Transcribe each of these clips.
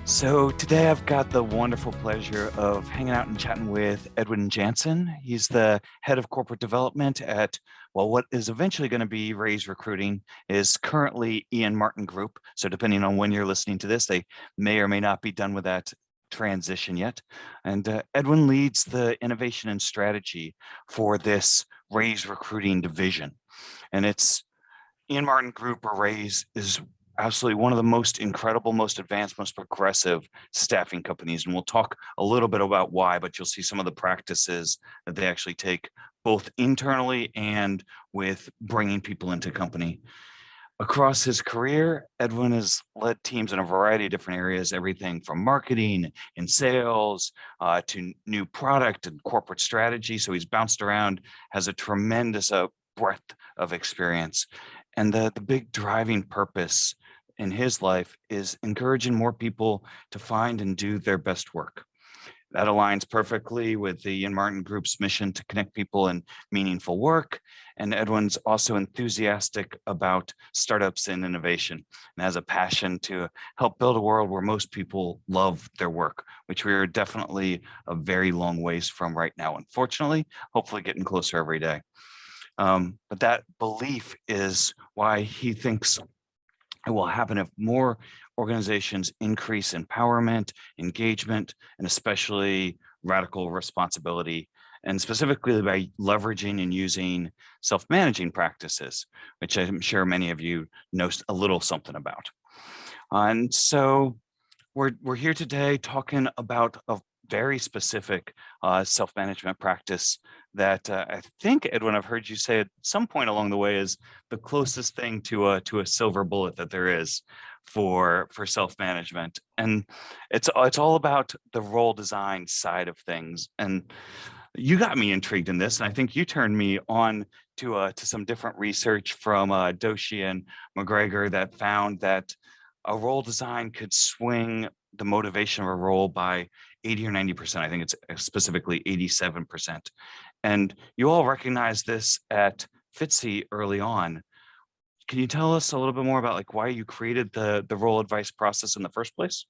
So today I've got the wonderful pleasure of hanging out and chatting with Edwin Jansen. He's the head of corporate development at, well, what is eventually going to be Raise Recruiting, is currently Ian Martin Group. So depending on when you're listening to this, they may or may not be done with that transition yet. And Edwin leads the innovation and strategy for this Raise Recruiting division. And it's Ian Martin Group, or Raise, is absolutely one of the most incredible, most advanced, most progressive staffing companies. And we'll talk a little bit about why, but you'll see some of the practices that they actually take both internally and with bringing people into company. Across his career, Edwin has led teams in a variety of different areas, everything from marketing and sales to new product and corporate strategy. So he's bounced around, has a tremendous breadth of experience. And the big driving purpose in his life is encouraging more people to find and do their best work. That aligns perfectly with the Ian Martin Group's mission to connect people in meaningful work. And Edwin's also enthusiastic about startups and innovation and has a passion to help build a world where most people love their work, which we are definitely a very long ways from right now, unfortunately, hopefully getting closer every day. But that belief is why he thinks it will happen if more organizations increase empowerment, engagement, and especially radical responsibility, and specifically by leveraging and using self-managing practices, which I'm sure many of you know a little something about. And so we're here today talking about a very specific self-management practice that I think, Edwin, I've heard you say at some point along the way is the closest thing to a silver bullet that there is for self-management. And it's all about the role design side of things. And you got me intrigued in this, and I think you turned me on to some different research from Doshi and McGregor that found that a role design could swing the motivation of a role by 80 or 90%. I think it's specifically 87%. And you all recognize this at Fitzy early on. Can you tell us a little bit more about like why you created the role advice process in the first place?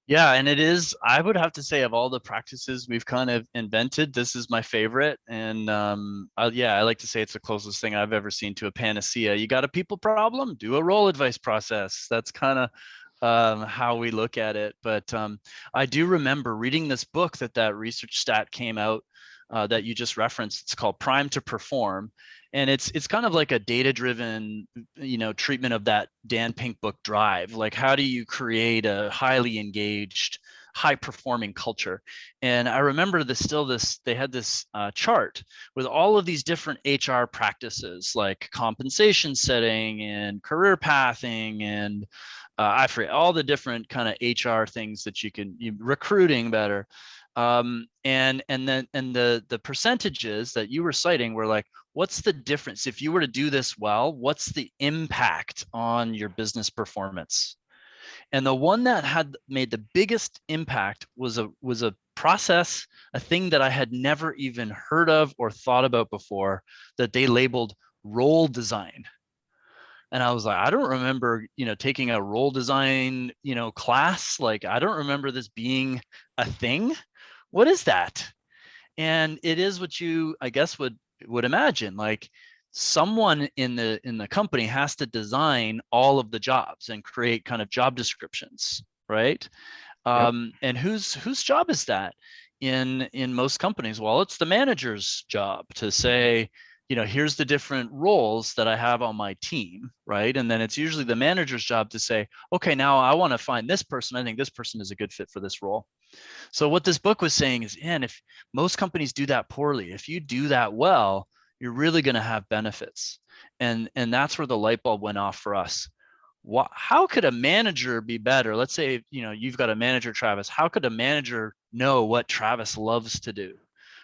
Yeah, and it is, I would have to say, of all the practices we've kind of invented, this is my favorite. And yeah, I like to say it's the closest thing I've ever seen to a panacea. You got a people problem, do a role advice process. That's kind of how we look at it. But I do remember reading this book that research stat came out that you just referenced. It's called Prime to Perform, and it's kind of like a data driven treatment of that Dan Pink book Drive. Like, how do you create a highly engaged, high performing culture? And I remember they had this chart with all of these different HR practices like compensation setting and career pathing and I forget all the different kind of HR things that recruiting better. And the percentages that you were citing were like, what's the difference if you were to do this well? What's the impact on your business performance? And the one that had made the biggest impact was a process, a thing that I had never even heard of or thought about before, that they labeled role design. And I was like, I don't remember, taking a role design, class. Like, I don't remember this being a thing. What is that? And it is what you, I guess, would imagine. Like, someone in the company has to design all of the jobs and create kind of job descriptions, right? Yep. And whose job is that in most companies? Well, it's the manager's job to say, here's the different roles that I have on my team, right? And then it's usually the manager's job to say, okay, now I want to find this person. I think this person is a good fit for this role. So what this book was saying is, and if most companies do that poorly, if you do that well, you're really going to have benefits. And that's where the light bulb went off for us. How could a manager be better? Let's say, you've got a manager, Travis. How could a manager know what Travis loves to do?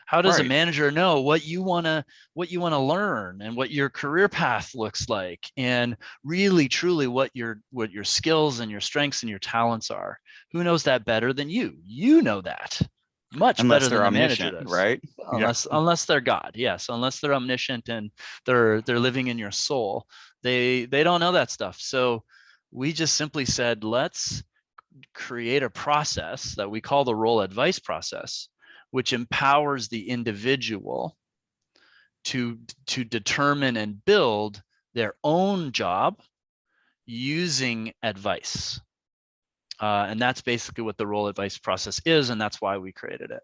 How does a Right. manager know what you want to learn and what your career path looks like, and really truly what your skills and your strengths and your talents are? Who knows that better than you? You know that much Unless better than they're the manager omniscient, does. right? Yeah. Unless they're God. Yes, unless they're omniscient and they're living in your soul. They don't know that stuff. So we just simply said, let's create a process that we call the role advice process, which empowers the individual to determine and build their own job using advice. And that's basically what the role advice process is, and that's why we created it.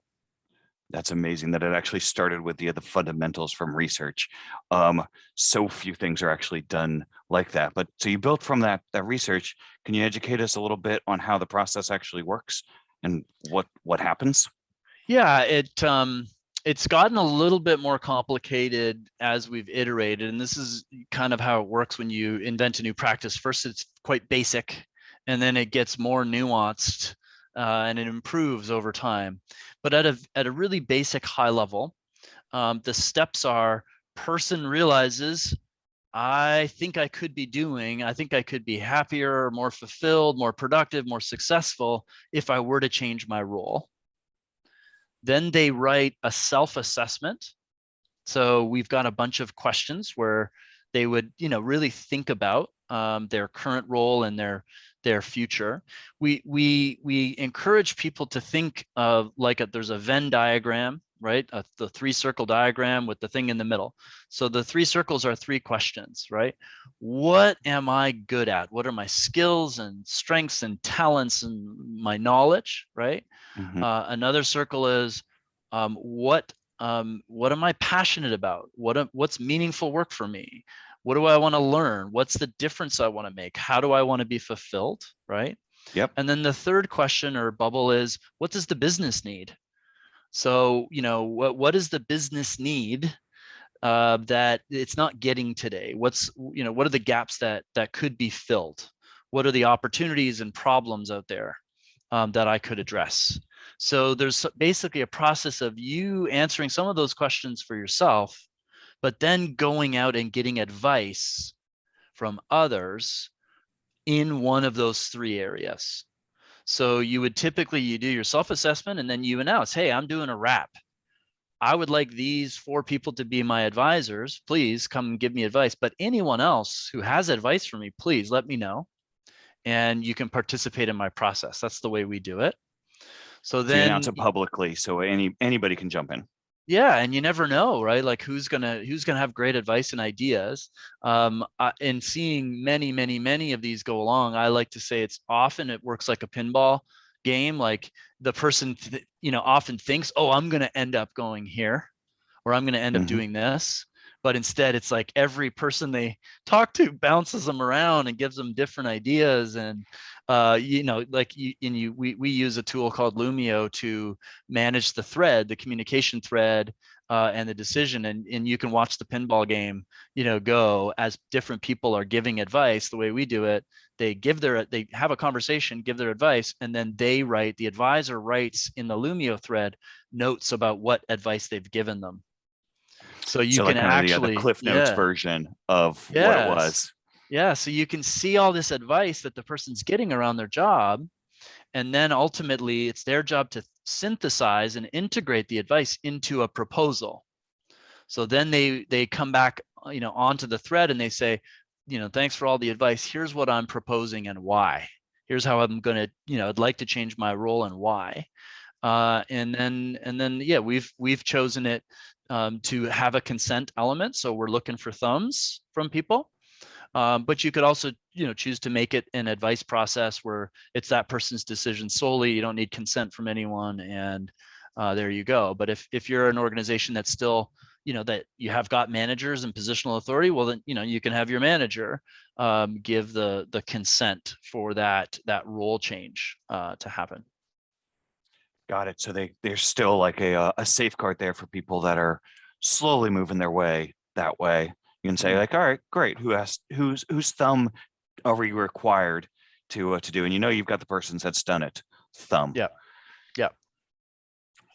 That's amazing that it actually started with the fundamentals from research. So few things are actually done like that. But so you built from that research. Can you educate us a little bit on how the process actually works and what happens? Yeah, it's gotten a little bit more complicated as we've iterated, and this is kind of how it works when you invent a new practice. First, it's quite basic, and then it gets more nuanced, and it improves over time. But at a really basic high level, the steps are: person realizes, I think I could be happier, more fulfilled, more productive, more successful if I were to change my role. Then they write a self-assessment. So we've got a bunch of questions where they would, really think about their current role and their future. We encourage people to think of there's a Venn diagram, right? The 3-circle diagram with the thing in the middle. So the 3 circles are 3 questions, right? What am I good at? What are my skills and strengths and talents and my knowledge, right? Mhm. Another circle is what am I passionate about? What's meaningful work for me? What do I want to learn? What's the difference I want to make? How do I want to be fulfilled, right? Yep. And then the third question or bubble is, what does the business need? So, what is the business need that it's not getting today? What are the gaps that could be filled? What are the opportunities and problems out there that I could address? So there's basically a process of you answering some of those questions for yourself, but then going out and getting advice from others in one of those 3 areas. So you would typically, you do your self-assessment and then you announce, hey, I'm doing a wrap. I would like these 4 people to be my advisors. Please come give me advice. But anyone else who has advice for me, please let me know. And you can participate in my process. That's the way we do it. So So you announce then, it publicly, so anybody can jump in. yeah, and you never know, right? Like who's gonna have great advice and ideas. And seeing many of these go along, I like to say it works like a pinball game. Like the person, often thinks, oh, I'm gonna end up going here, or I'm gonna end up Mhm. doing this. But instead, it's like every person they talk to bounces them around and gives them different ideas. And we use a tool called Lumio to manage the thread, the communication thread, and the decision. And you can watch the pinball game, go as different people are giving advice. The way we do it, they have a conversation, give their advice, and then the advisor writes in the Lumio thread notes about what advice they've given them. So you So can like kind of the actually, Cliff Notes version of what it yes. was. Yeah. So you can see all this advice that the person's getting around their job. And then ultimately it's their job to synthesize and integrate the advice into a proposal. So then they come back, onto the thread and they say, thanks for all the advice. Here's what I'm proposing and why. Here's how I'm going to, I'd like to change my role and why. And then yeah, we've chosen it to have a consent element. So we're looking for thumbs from people. But you could also, choose to make it an advice process where it's that person's decision solely. You don't need consent from anyone, and there you go. But if you're an organization that's still, that you have got managers and positional authority, well then, you can have your manager give the consent for that role change to happen. Got it. So there's still like a safeguard there for people that are slowly moving their way that way. You can say Mhm. like, all right, great. Whose thumb are we required to do? And you've got the persons that's done it. Thumb. Yeah. Yeah.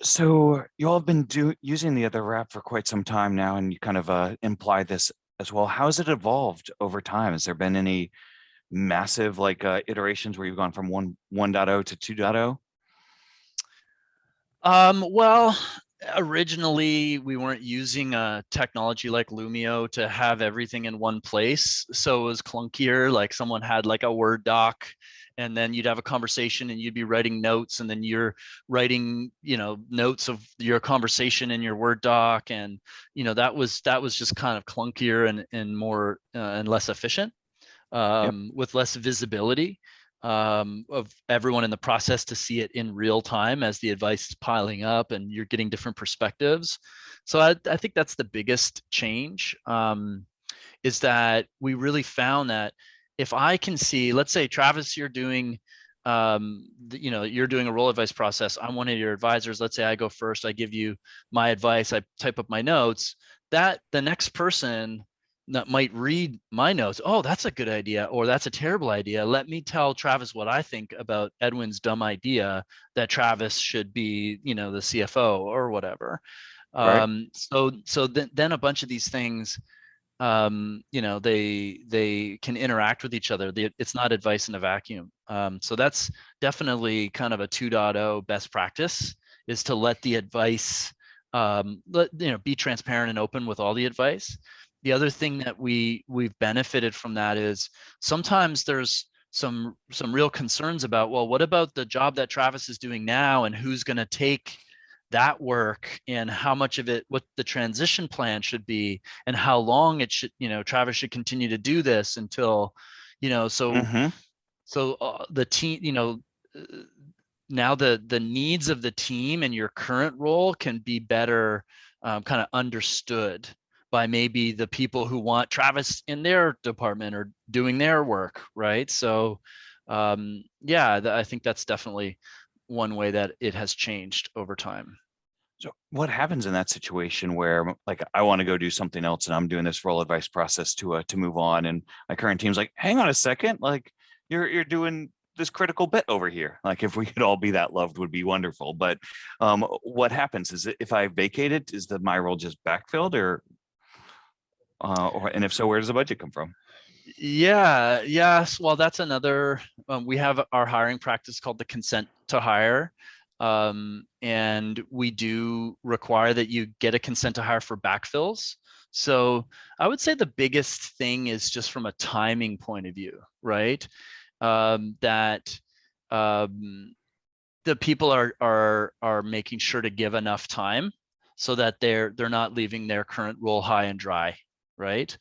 So you all have been using the other wrap for quite some time now, and you kind of implied this as well. How has it evolved over time? Has there been any massive like iterations where you've gone from 1.0 to 2.0? Well, originally we weren't using a technology like Lumio to have everything in one place. So it was clunkier, like someone had like a Word doc and then you'd have a conversation and you'd be writing notes, and then you're writing, notes of your conversation in your Word doc. And, that was just kind of clunkier and more and less efficient, Yep. with less visibility of everyone in the process to see it in real time as the advice is piling up and you're getting different perspectives. So I think that's the biggest change, is that we really found that if I can see, let's say, Travis, you're doing, you're doing a role advice process. I'm one of your advisors. Let's say I go first. I give you my advice. I type up my notes. That the next person that might read my notes, oh, that's a good idea, or that's a terrible idea. Let me tell Travis what I think about Edwin's dumb idea that Travis should be, the CFO or whatever. Right. So then a bunch of these things, they can interact with each other. It's not advice in a vacuum. So that's definitely kind of a 2.0 best practice, is to let the advice, be transparent and open with all the advice. The other thing that we've benefited from that is sometimes there's some real concerns about, well, what about the job that Travis is doing now, and who's going to take that work, and how much of it, what the transition plan should be, and how long it should, Travis should continue to do this until, so Mm-hmm. the team, now the needs of the team and your current role can be better kind of understood by maybe the people who want Travis in their department or doing their work, right? So I think that's definitely one way that it has changed over time. So what happens in that situation where, like, I want to go do something else and I'm doing this role advice process to move on, and my current team's like, hang on a second, like you're doing this critical bit over here. Like, if we could all be that loved would be wonderful. But what happens is, if I vacate it, is that my role just backfilled, or and if so, where does the budget come from? Yes. Well, that's another, we have our hiring practice called the consent to hire. And we do require that you get a consent to hire for backfills. So I would say the biggest thing is just from a timing point of view, right? That the people are making sure to give enough time so that they're not leaving their current role high and dry, right?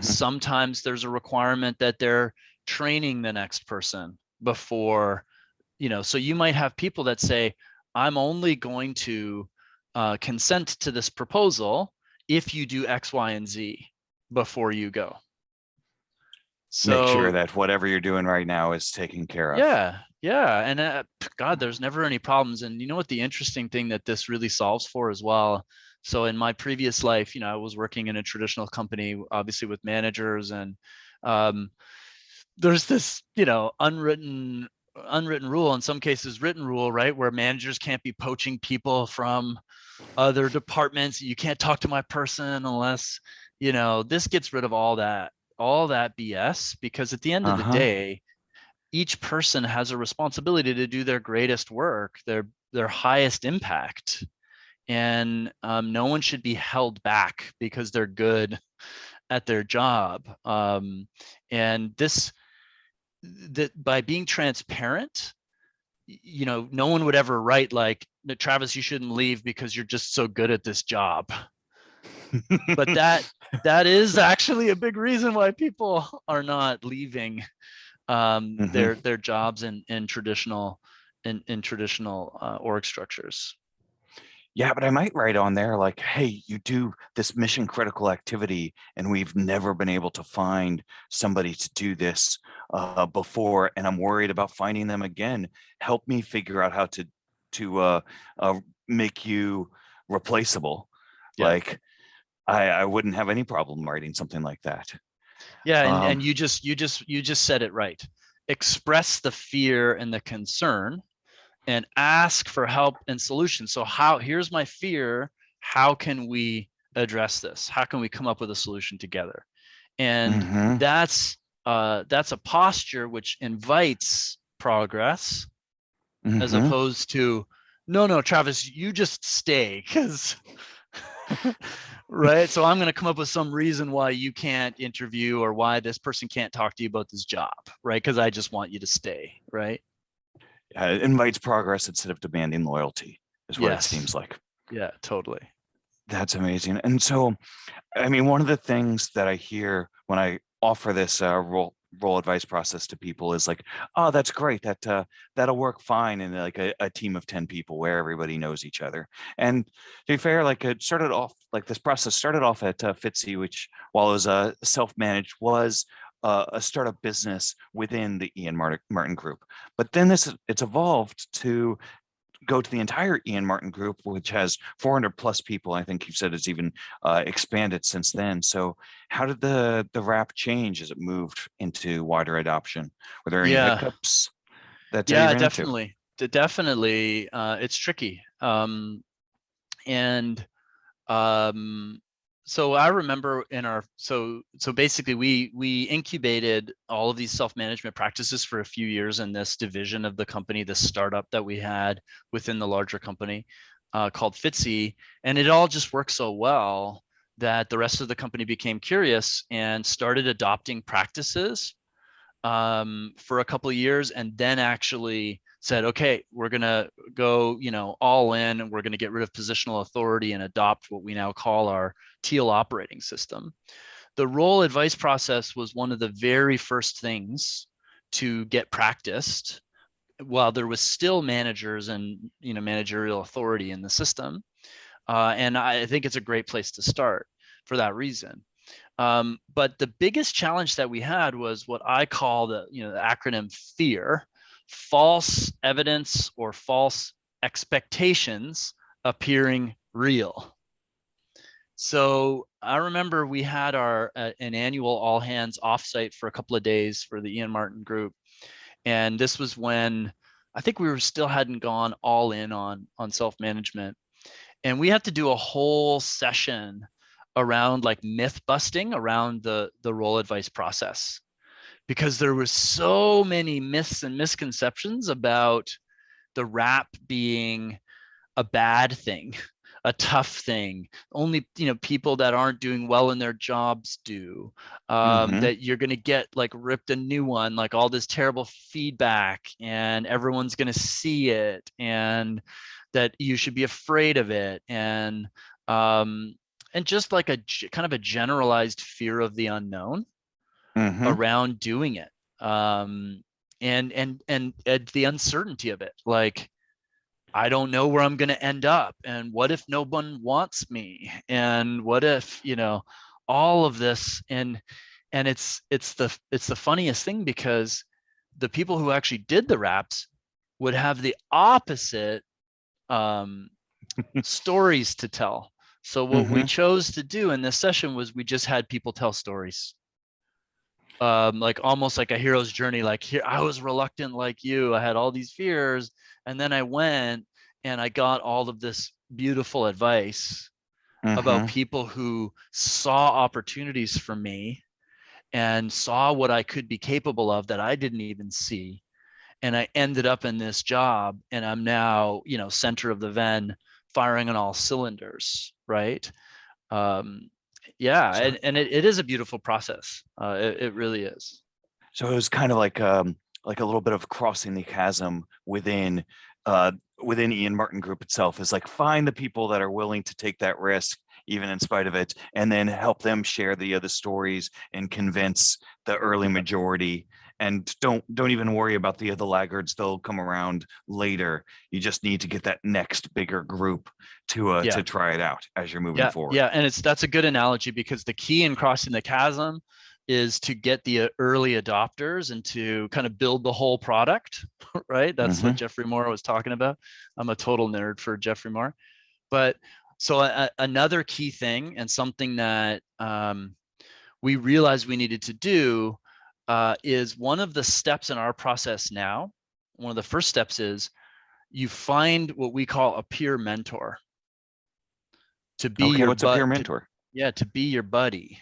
Sometimes there's a requirement that they're training the next person before, so you might have people that say, I'm only going to consent to this proposal if you do X, Y, and Z before you go. Make sure So that whatever you're doing right now is taken care of. yeah. And God, there's never any problems. And you know what the interesting thing that this really solves for as well? So in my previous life, I was working in a traditional company, obviously with managers, and there's this, unwritten rule, in some cases written rule, right, where managers can't be poaching people from other departments. You can't talk to my person unless, this gets rid of all that BS, because at the end of the Uh-huh. day, each person has a responsibility to do their greatest work, their highest impact. And no one should be held back because they're good at their job. And that by being transparent, no one would ever write like, Travis, you shouldn't leave because you're just so good at this job. But that is actually a big reason why people are not leaving their jobs in traditional org structures. Yeah, but I might write on there like, hey, you do this mission critical activity, and we've never been able to find somebody to do this before, and I'm worried about finding them again. Help me figure out how to make you replaceable. Yeah. Like, I wouldn't have any problem writing something like that. Yeah, and Um, you just said it right. Express the fear and the concern, and ask for help and solutions. So here's my fear. How can we address this? How can we come up with a solution together? And mhm, that's a posture which invites progress, as opposed to, no, Travis, you just stay, because right? So I'm going to come up with some reason why you can't interview or why this person can't talk to you about this job, right? Because I just want you to stay, right? It invites progress instead of demanding loyalty, is what it Yes. seems like. Yeah, totally. That's amazing. And so, I mean, one of the things that I hear when I offer this role advice process to people is like, oh, that's great. That'll work fine in like a team of 10 people where everybody knows each other. And to be fair, like it started off like this process started off at Fitzy, which while it was self-managed, was a startup business within the Martin Group. But then it's evolved to go to the entire Ian Martin Group, which has 400 plus people. I think you said it's even expanded since then. So how did the wrap change as it moved into wider adoption? Were there any Yeah. hiccups that you Yeah, ran into? definitely. Definitely. It's tricky. And um, so I remember in our so basically we incubated all of these self-management practices for a few years in this division of the company, this startup that we had within the larger company called Fitzy, and it all just worked so well that the rest of the company became curious and started adopting practices for a couple of years, and then actually said, okay, we're going to go, all in, and we're going to get rid of positional authority and adopt what we now call our teal operating system. The role advice process was one of the very first things to get practiced while there was still managers and managerial authority in the system. And I think it's a great place to start for that reason. But the biggest challenge that we had was what I call the acronym FEAR: false evidence or false expectations appearing real. So I remember we had an annual all hands offsite for a couple of days for the Ian Martin Group, and this was when I think we still hadn't gone all in on self management, and we had to do a whole session around like myth busting around the role advice process, because there were so many myths and misconceptions about the wrap being a bad thing, a tough thing, only people that aren't doing well in their jobs do, Mm-hmm. that you're going to get like ripped a new one, like all this terrible feedback and everyone's going to see it, and that you should be afraid of it, and just like a kind of a generalized fear of the unknown Mm-hmm. around doing it, and the uncertainty of it, like I don't know where I'm going to end up, and what if no one wants me, and what if all of this, and it's the funniest thing, because the people who actually did the wraps would have the opposite stories to tell. So what we Mm-hmm. chose to do in this session was we just had people tell stories, like almost like a hero's journey. Like, here I was reluctant like you, I had all these fears, and then I went and I got all of this beautiful advice about Mm-hmm. people who saw opportunities for me and saw what I could be capable of that I didn't even see, and I ended up in this job, and I'm now center of the Venn, firing on all cylinders, right? um, yeah, So and it is a beautiful process. It really is. so it was kind of like a little bit of crossing the chasm within Ian Martin Group itself, is like find the people that are willing to take that risk even in spite of it, and then help them share the other stories and convince the early Yeah, majority. And don't even worry about the other laggards, they'll come around later. You just need to get that next bigger group yeah, to try it out as you're moving yeah, forward. yeah. And that's a good analogy, because the key in crossing the chasm is to get the early adopters and to kind of build the whole product, right? That's what Mm-hmm. Jeffrey Moore was talking about. I'm a total nerd for Jeffrey Moore. But so another key thing, and something that we realized we needed to do, is one of the steps in our process now. One of the first steps is you find what we call a peer mentor to be Okay, your what's a peer mentor? to be your buddy.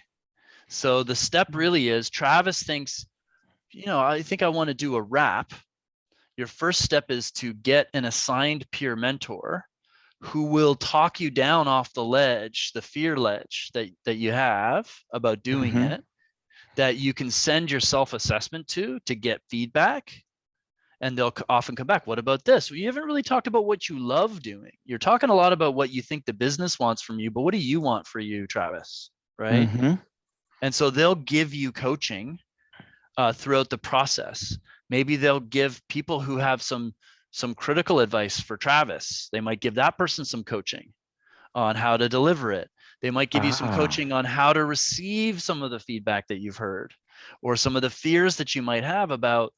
So the step really is, Travis thinks, I think I want to do a wrap. Your first step is to get an assigned peer mentor who will talk you down off the ledge, the fear ledge that you have about doing Mm-hmm. it, that you can send your self-assessment to get feedback. And they'll often come back, what about this? Well, you haven't really talked about what you love doing. You're talking a lot about what you think the business wants from you, but what do you want for you, Travis? Right. Mm-hmm. And so they'll give you coaching throughout the process. Maybe they'll give people who have some critical advice for Travis. They might give that person some coaching on how to deliver it. They might give you some Ah. coaching on how to receive some of the feedback that you've heard, or some of the fears that you might have about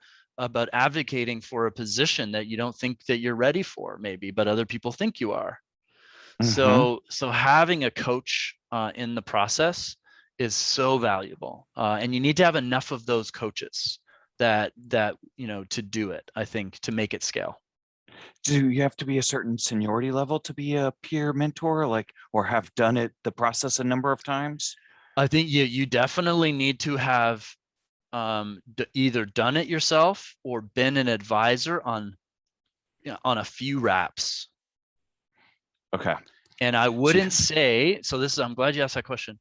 advocating for a position that you don't think that you're ready for, maybe, but other people think you are. Mm-hmm. So having a coach in the process is so valuable, and you need to have enough of those coaches that to do it. I think, to make it scale. Do you have to be a certain seniority level to be a peer mentor, like, or have done it the process a number of times? I think you definitely need to have either done it yourself or been an advisor on a few wraps. Okay. And I So wouldn't say, so this is, I'm glad you asked that question.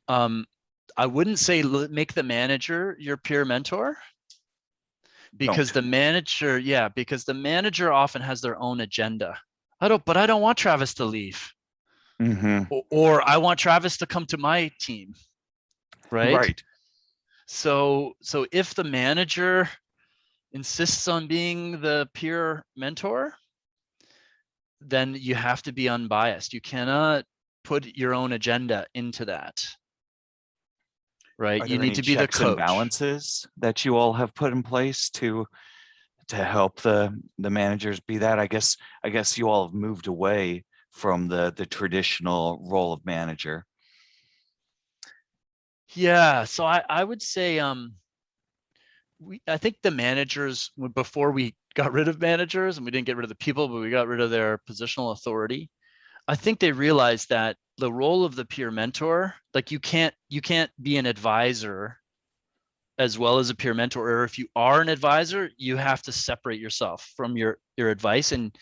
I wouldn't say make the manager your peer mentor, because don't. because the manager often has their own agenda. I don't want Travis to leave, Mm-hmm. or I want Travis to come to my team, right? Right. So if the manager insists on being the peer mentor, then you have to be unbiased. You cannot put your own agenda into that, right? Are You there need any to be the checks and coach. balances that you all have put in place to help the managers be that? I guess you all have moved away from the traditional role of manager. Yeah, so I would say I think the managers, before we got rid of managers and we didn't get rid of the people, but we got rid of their positional authority, I think they realized that the role of the peer mentor, like you can't be an advisor as well as a peer mentor, or if you are an advisor, you have to separate yourself from your advice, and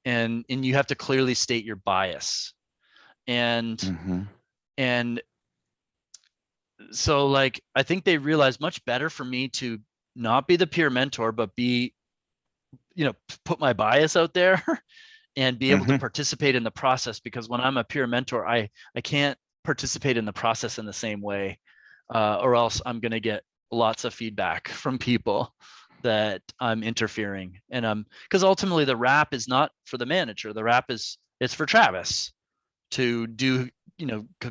you have to clearly state your bias. And Mm-hmm. and so, like, I think they realized much better for me to not be the peer mentor, but be, put my bias out there and be able to Mm-hmm. participate in the process, because when I'm a peer mentor, I can't participate in the process in the same way, or else I'm going to get lots of feedback from people that I'm interfering. And because ultimately the wrap is not for the manager. The wrap it's for Travis to do,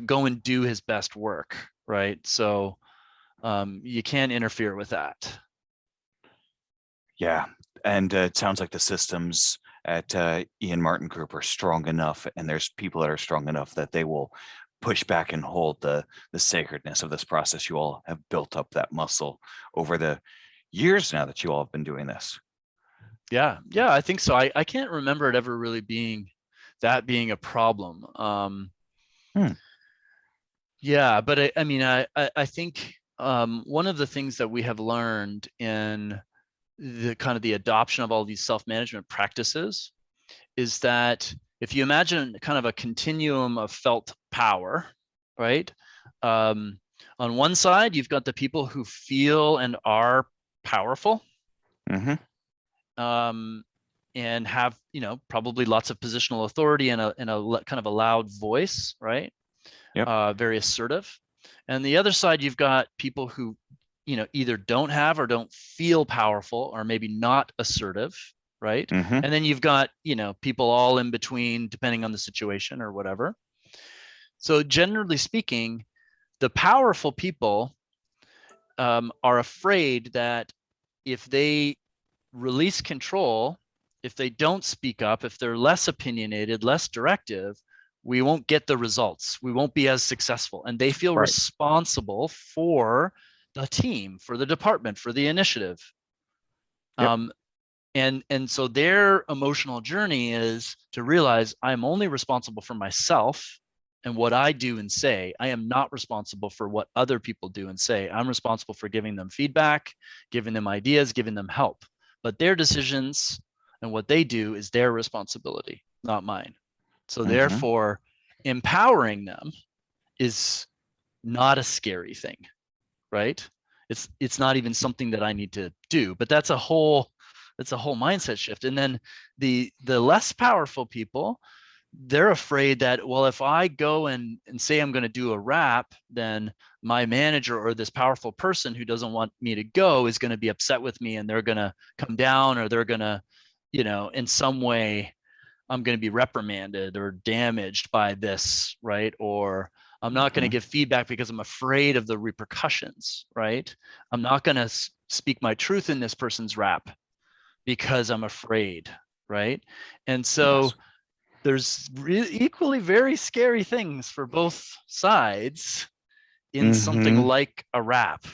go and do his best work, right? So you can't interfere with that. Yeah. And it sounds like the systems at Ian Martin Group are strong enough, and there's people that are strong enough that they will push back and hold the sacredness of this process. You all have built up that muscle over the years now that you all have been doing this. Yeah, I think so. I can't remember it ever really being a problem. Hmm. Yeah, but I mean, I think one of the things that we have learned in the kind of the adoption of all these self-management practices is that if you imagine kind of a continuum of felt power, right? Um, on one side, you've got the people who feel and are powerful, Mm-hmm. um, and have, probably lots of positional authority and a kind of a loud voice, right? Yep. Very assertive. And the other side, you've got people who, either don't have or don't feel powerful, or maybe not assertive, right? Mm-hmm. And then you've got, people all in between, depending on the situation or whatever. So generally speaking, the powerful people are afraid that if they release control, if they don't speak up, if they're less opinionated, less directive, we won't get the results. We won't be as successful. And they feel Right. responsible for the team, for the department, for the initiative. Yep. And so their emotional journey is to realize I'm only responsible for myself and what I do and say. I am not responsible for what other people do and say. I'm responsible for giving them feedback, giving them ideas, giving them help. But their decisions and what they do is their responsibility, not mine. So Mm-hmm. therefore, empowering them is not a scary thing, right? It's not even something that I need to do, but that's a whole mindset shift. And then the less powerful people, they're afraid that, well, if I go and say I'm going to do a rap, then my manager or this powerful person who doesn't want me to go is going to be upset with me, and they're going to come down, or they're going to, in some way, I'm going to be reprimanded or damaged by this, right? Or I'm not going to Mm-hmm. give feedback because I'm afraid of the repercussions, right? I'm not going to speak my truth in this person's rap because I'm afraid, right? And so Yes. there's equally very scary things for both sides in something Mm-hmm. like a rap.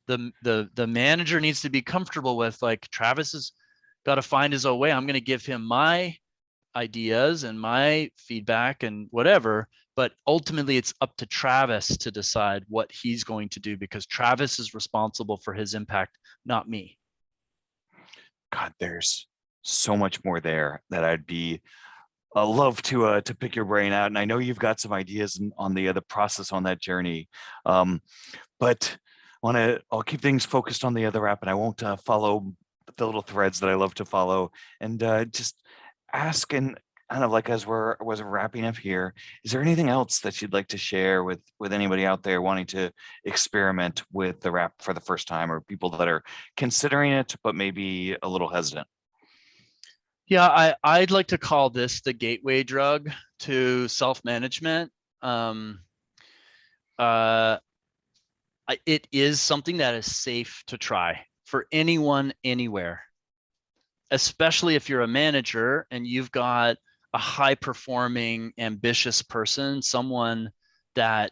The manager needs to be comfortable with, like, Travis has got to find his own way. I'm going to give him my ideas and my feedback and whatever, but ultimately it's up to Travis to decide what he's going to do, because Travis is responsible for his impact, not me. God, there's so much more there that I love to pick your brain out, and I know you've got some ideas on the process on that journey. But I'll keep things focused on the other app, and I won't follow the little threads that I love to follow, and just ask, and kind of like as we're wrapping up here, is there anything else that you'd like to share with anybody out there wanting to experiment with the wrap for the first time, or people that are considering it but maybe a little hesitant? Yeah, I'd like to call this the gateway drug to self-management. Um, uh, it is something that is safe to try for anyone, anywhere, especially if you're a manager and you've got a high performing, ambitious person, someone that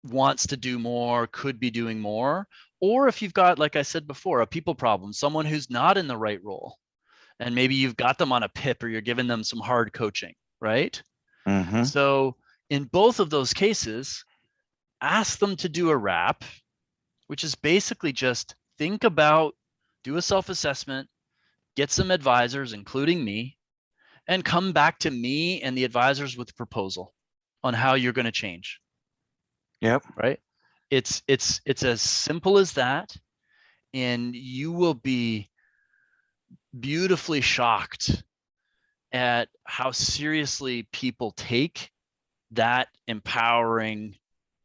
wants to do more, could be doing more. Or if you've got, like I said before, a people problem, someone who's not in the right role, and maybe you've got them on a PIP, or you're giving them some hard coaching, right? Mm-hmm. So in both of those cases, ask them to do a wrap, which is basically just think about, do a self-assessment, get some advisors, including me, and come back to me and the advisors with a proposal on how you're going to change, Yep. right? It's as simple as that, and you will be beautifully shocked at how seriously people take that empowering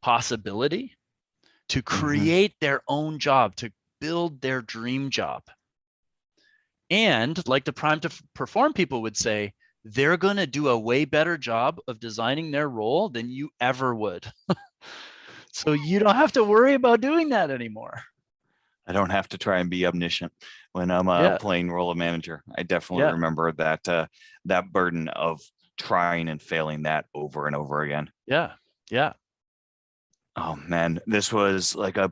possibility to Mm-hmm. create their own job, to build their dream job. And like the prime to perform people would say, they're going to do a way better job of designing their role than you ever would. So you don't have to worry about doing that anymore. I don't have to try and be omniscient when I'm Yeah. playing role of manager. I definitely Yeah. remember that burden of trying and failing that over and over again. Yeah. Yeah. Oh man, this was like a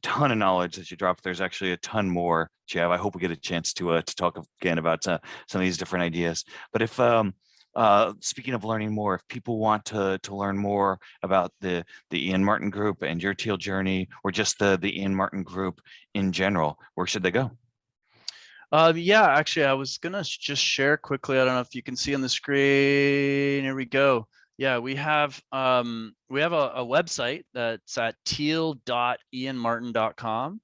ton of knowledge that you dropped. There's actually a ton more, Jeff. I hope we get a chance to talk again about some of these different ideas. But if speaking of learning more, if people want to learn more about the Ian Martin Group and your teal journey, or just the Ian Martin Group in general, where should they go? Yeah, actually, I was gonna just share quickly. I don't know if you can see on the screen. Here we go. Yeah, we have a website that's at teal.ianmartin.com.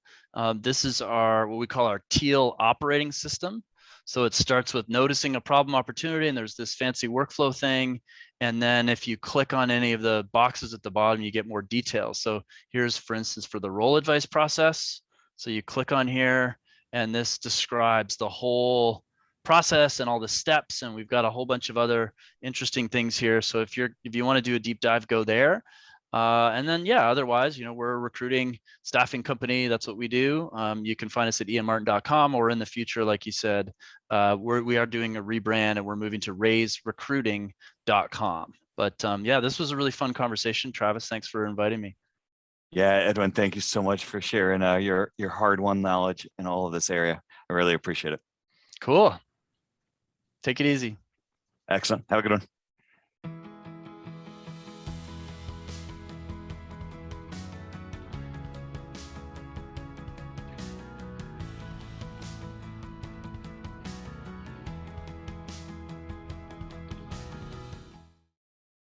This is our what we call our teal operating system. So it starts with noticing a problem opportunity, and there's this fancy workflow thing. And then if you click on any of the boxes at the bottom, you get more details. So here's, for instance, for the role advice process. So you click on here, and this describes the whole process and all the steps, and we've got a whole bunch of other interesting things here. So if you want to do a deep dive, go there. And then yeah, otherwise, we're a recruiting staffing company. That's what we do. You can find us at ianmartin.com, or in the future, like you said, we are doing a rebrand, and we're moving to raiserecruiting.com. But yeah, this was a really fun conversation. Travis, thanks for inviting me. Yeah, Edwin, thank you so much for sharing your hard-won knowledge in all of this area. I really appreciate it. Cool. Take it easy. Excellent. Have a good one.